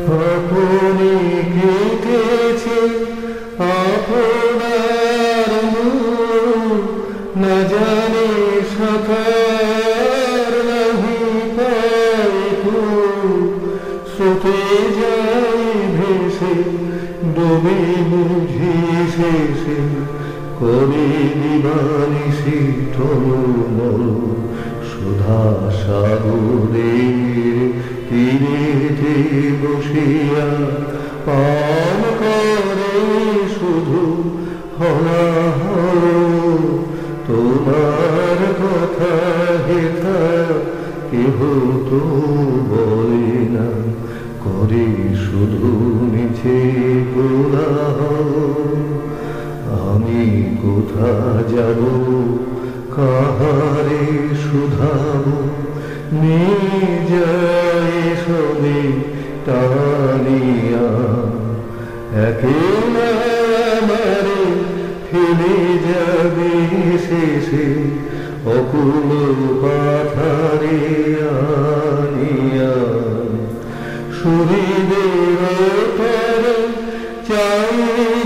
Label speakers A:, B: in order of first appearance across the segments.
A: আপনি কেটেছে আপনার মুখ, না জানে সাকার নাহি পাইকু, স্রোতে যাই ভেসে ডোবে বুঝি শেষে, করে দিবানিশি টলমল সুধা সাগরের তীরেতে বসিয়া পান করে শুধু হলাহল। তোমার কথা হেথা কেহ তো বলে না, করে শুধু মিছে কোলাহল। আমি কোথা যাব, কাহারে শুধাবো, নিয়ে যায় সবে টানিয়া। একেলা আমারে ফেলে যাবে শেষে অকুল পাথারে আনিয়া। সুহৃদের পরে চাই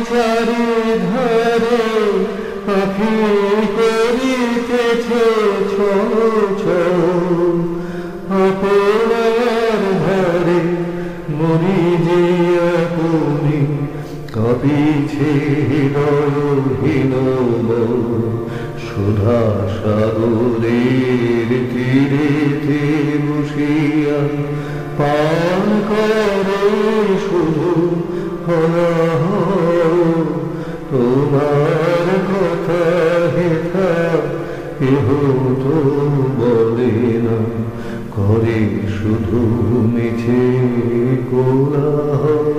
A: চারিধারে আঁখি করিতেছে ছল ছল। আপনার ধারে মরি যে আপনি, কাঁপিছে হৃদয়হীন মন। সুধা সাগরের তীরেতে বসিয়া পান করে শুধু হলাহল। তোমার কথা হেথা কেহ তো বলে না, করে শুধু মিছে কোলাহল।